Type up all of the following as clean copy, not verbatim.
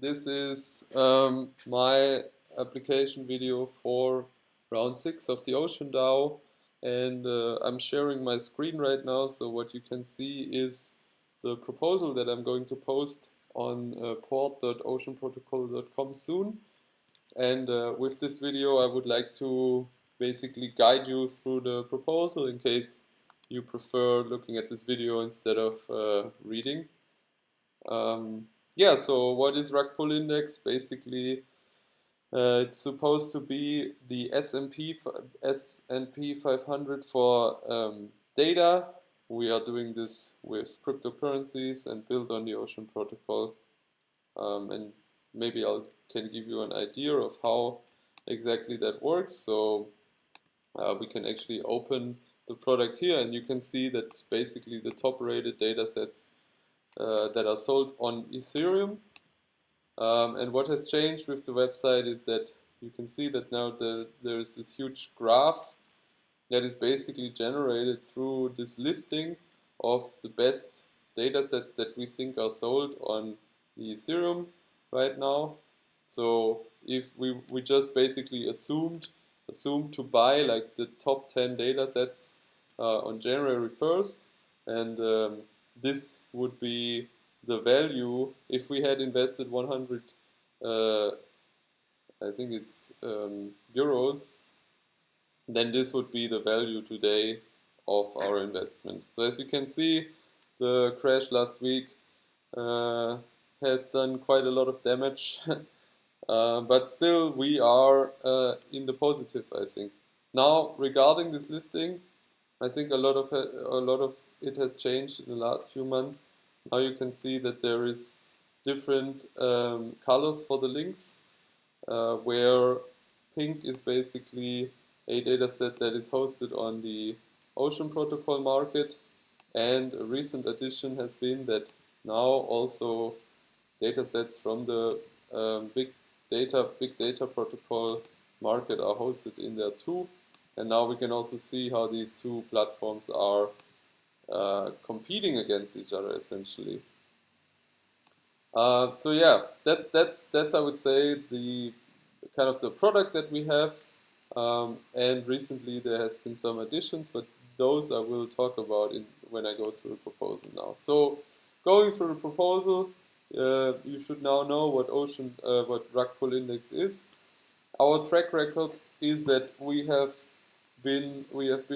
This is my application video for round 6 of the OceanDAO, and I'm sharing my screen right now, so what you can see is the proposal that I'm going to post on port.oceanprotocol.com soon. And with this video I would like to basically guide you through the proposal in case you prefer looking at this video instead of reading. Yeah, so what is rug pull index? Basically, it's supposed to be the S&P 500 for data. We are doing this with cryptocurrencies and built on the Ocean protocol. And maybe I can give you an idea of how exactly that works. So we can actually open the product here, and you can see that basically the top rated data sets that are sold on Ethereum. And what has changed with the website is that you can see that now there is this huge graph that is basically generated through this listing of the best data sets that we think are sold on the Ethereum right now. So if we just basically assumed to buy like the top 10 data sets on January 1st, and this would be the value if we had invested 100 I think it's euros, then this would be the value today of our investment. So as you can see, the crash last week has done quite a lot of damage, but still we are in the positive, I think. Now, regarding this listing, I think a lot of it has changed in the last few months. Now you can see that there is different colors for the links, where pink is basically a dataset that is hosted on the Ocean protocol market, and a recent addition has been that now also datasets from the big data protocol market are hosted in there too. And now we can also see how these two platforms are competing against each other essentially. So yeah, that's I would say the kind of the product that we have. And recently there has been some additions, but those I will talk about when I go through the proposal now. So going through the proposal, you should now know what rug pull index is. Our track record is that we have been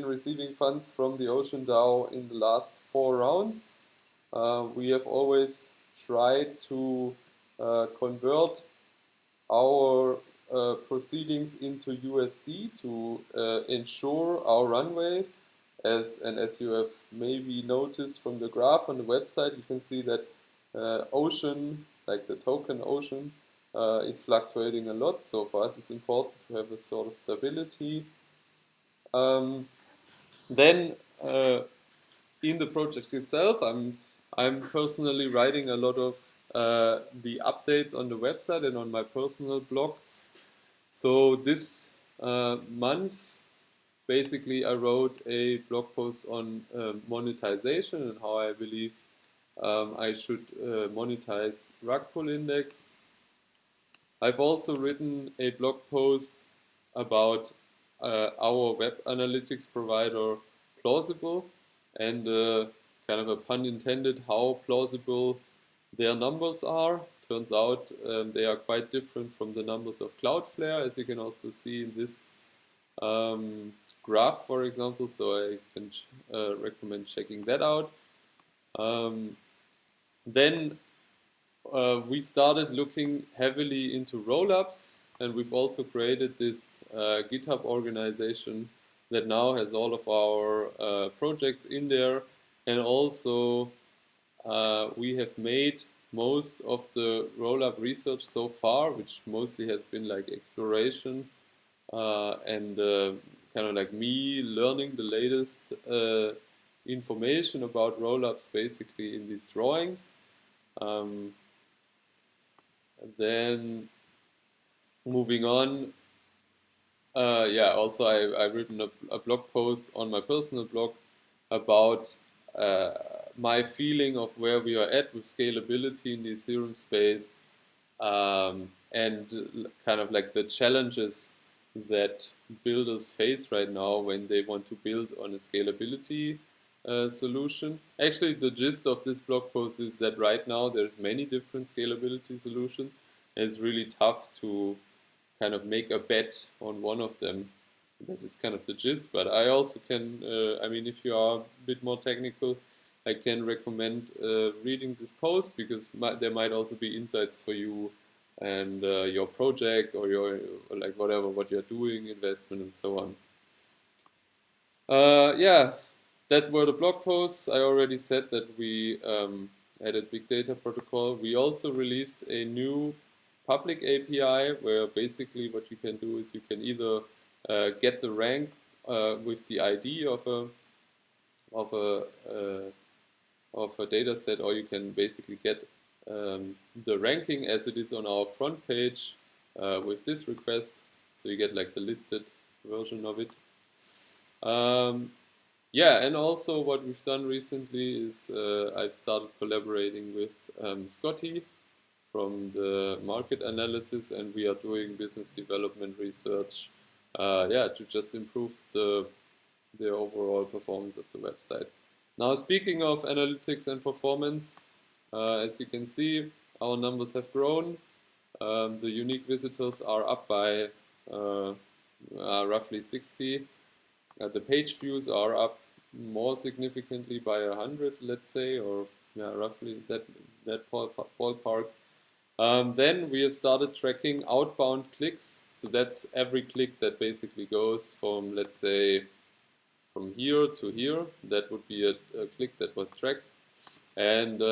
receiving funds from the OceanDAO in the last 4 rounds. We have always tried to convert our proceedings into USD to ensure our runway. As you have maybe noticed from the graph on the website, you can see that Ocean, like the token Ocean, is fluctuating a lot. So for us, it's important to have a sort of stability. Then in the project itself, I'm personally writing a lot of the updates on the website and on my personal blog. So this month, basically, I wrote a blog post on monetization and how I believe I should monetize rug pull index. I've also written a blog post about our web analytics provider Plausible, and kind of a pun intended, how plausible their numbers are. Turns out they are quite different from the numbers of Cloudflare, as you can also see in this graph, for example. So I can recommend checking that out. Then we started looking heavily into rollups, and we've also created this GitHub organization that now has all of our projects in there, and also we have made most of the rollup research so far, which mostly has been like exploration and kind of like me learning the latest information about rollups basically in these drawings. Then moving on, yeah, also I've written a blog post on my personal blog about my feeling of where we are at with scalability in the Ethereum space, and kind of like the challenges that builders face right now when they want to build on a scalability solution. Actually, the gist of this blog post is that right now there's many different scalability solutions. It's really tough to kind of make a bet on one of them. That is kind of the gist. But I also can, I mean, if you are a bit more technical, I can recommend reading this post because there might also be insights for you and your project or your like whatever what you're doing, investment and so on. Yeah, that were the blog posts. I already said that we added big data protocol. We also released a new public API where basically what you can do is you can either get the rank with the ID of a of a data set, or you can basically get the ranking as it is on our front page with this request. So you get like the listed version of it. Yeah, and also what we've done recently is I've started collaborating with Scotty from the market analysis, and we are doing business development research, yeah, to just improve the overall performance of the website. Now, speaking of analytics and performance, as you can see, our numbers have grown. The unique visitors are up by roughly 60. The page views are up more significantly by 100, let's say, or yeah, roughly that ballpark. Then we have started tracking outbound clicks. So that's every click that basically goes from, let's say, from here to here. That would be a click that was tracked. And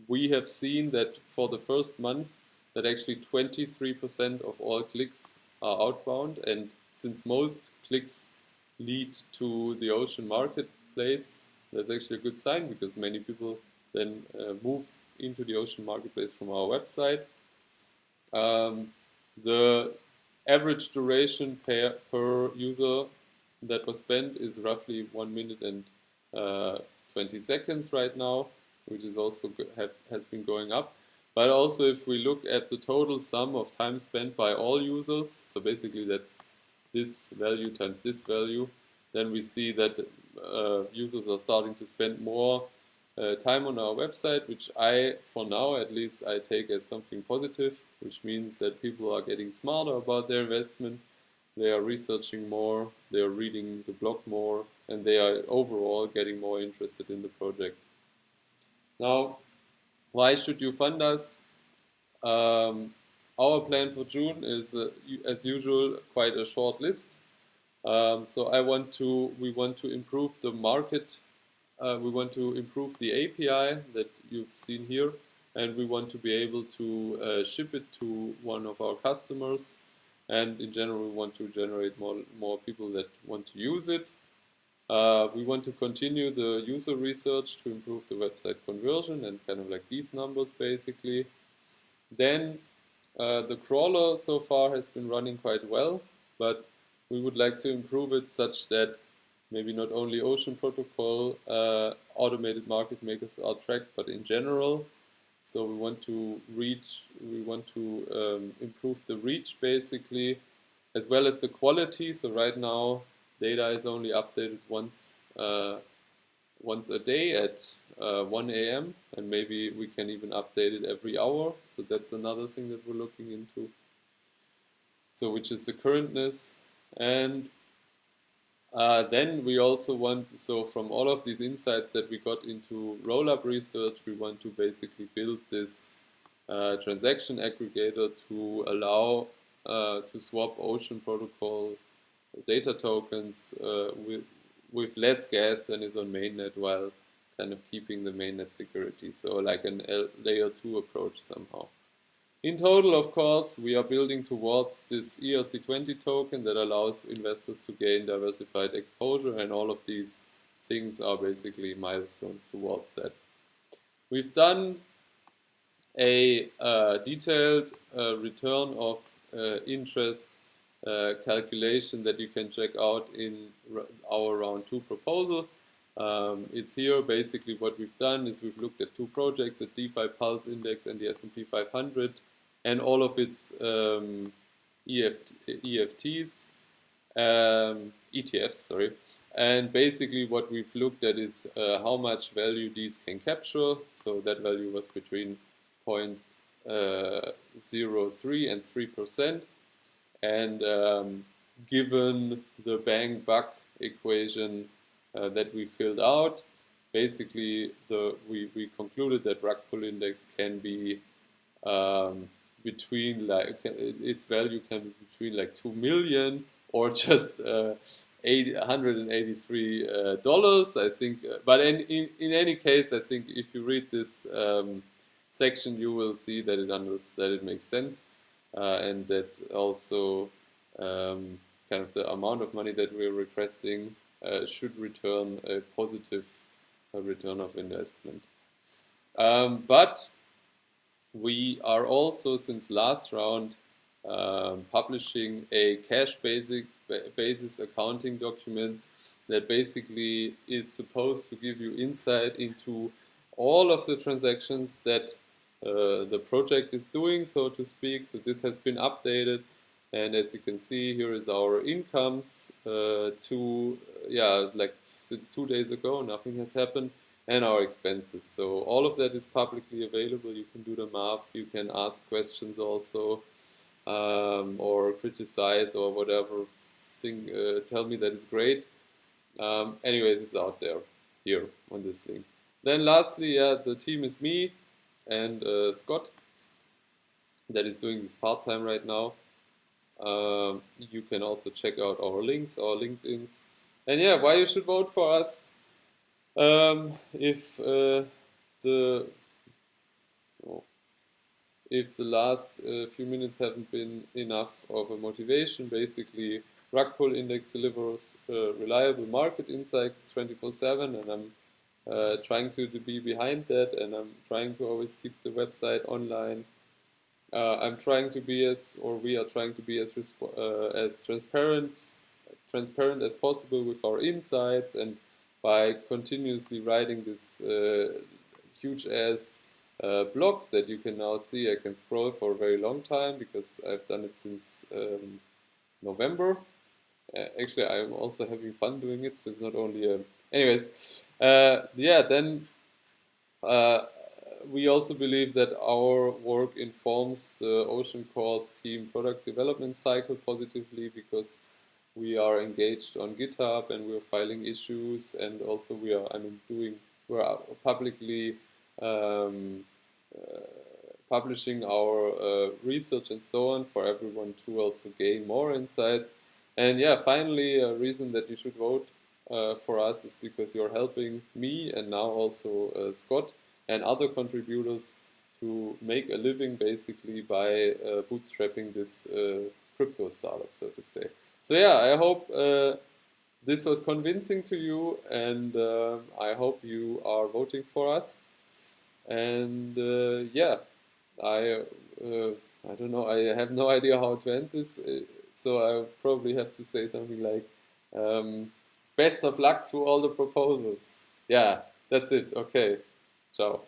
we have seen that for the first month that actually 23% of all clicks are outbound. And since most clicks lead to the Ocean marketplace, that's actually a good sign because many people then move into the Ocean marketplace from our website. The average duration per user that was spent is roughly 1 minute and 20 seconds right now, which is also has been going up. But also if we look at the total sum of time spent by all users, so basically that's this value times this value, then we see that users are starting to spend more time on our website, which I, for now at least, I take as something positive, which means that people are getting smarter about their investment, they are researching more, they are reading the blog more, and they are overall getting more interested in the project. Now, why should you fund us? Our plan for June is, as usual, quite a short list. So we want to improve the market. We want to improve the API that you've seen here, and we want to be able to ship it to one of our customers. And in general, we want to generate more people that want to use it. We want to continue the user research to improve the website conversion and kind of like these numbers basically. Then the crawler so far has been running quite well, but we would like to improve it such that maybe not only Ocean Protocol automated market makers are tracked, but in general. So we want to improve the reach basically, as well as the quality. So right now, data is only updated once a day at 1 a.m. and maybe we can even update it every hour. So that's another thing that we're looking into. So which is the currentness. And then we also want, so from all of these insights that we got into roll-up research, we want to basically build this transaction aggregator to allow to swap Ocean Protocol data tokens with less gas than is on mainnet while kind of keeping the mainnet security. So like an layer 2 approach somehow. In total, of course, we are building towards this ERC20 token that allows investors to gain diversified exposure, and all of these things are basically milestones towards that. We've done a detailed return of interest calculation that you can check out in our round 2 proposal. It's here. Basically, what we've done is we've looked at two projects, the DeFi Pulse Index and the S&P 500, and all of its EFTs, ETFs, sorry. And basically what we've looked at is how much value these can capture. So that value was between 0.03 and 3%. And given the bang buck equation that we filled out, basically we concluded that rug pull index can be between like its value can be between like 2 million or just $183. I think, but in any case, I think if you read this section, you will see that it makes sense, and that also kind of the amount of money that we're requesting should return a positive return of investment. But we are also, since last round, publishing a cash basis accounting document that basically is supposed to give you insight into all of the transactions that the project is doing, so to speak. So this has been updated, and as you can see, here is our incomes like since 2 days ago, nothing has happened, and our expenses. So all of that is publicly available. You can do the math, you can ask questions also, or criticize or whatever thing, tell me that is great. Anyways, it's out there, here on this link. Then lastly, the team is me and Scott, that is doing this part-time right now. You can also check out our links, our LinkedIns. And yeah, why you should vote for us. If the last few minutes haven't been enough of a motivation, basically rug pull index delivers reliable market insights 24/7, and I'm trying to be behind that, and I'm trying to always keep the website online. I'm trying to be we are trying to be as transparent as possible with our insights, and by continuously writing this huge ass blog that you can now see. I can scroll for a very long time because I've done it since November. Actually, I'm also having fun doing it, so it's not only a... Anyways, then we also believe that our work informs the Ocean Core's team product development cycle positively, because we are engaged on GitHub and we're filing issues, and also we're publicly publishing our research and so on for everyone to also gain more insights. And yeah, finally, a reason that you should vote for us is because you're helping me and now also Scott and other contributors to make a living basically by bootstrapping this crypto startup, so to say. So yeah, I hope this was convincing to you, and I hope you are voting for us. And I don't know, I have no idea how to end this, so I probably have to say something like, best of luck to all the proposals. Yeah, that's it. Okay, ciao.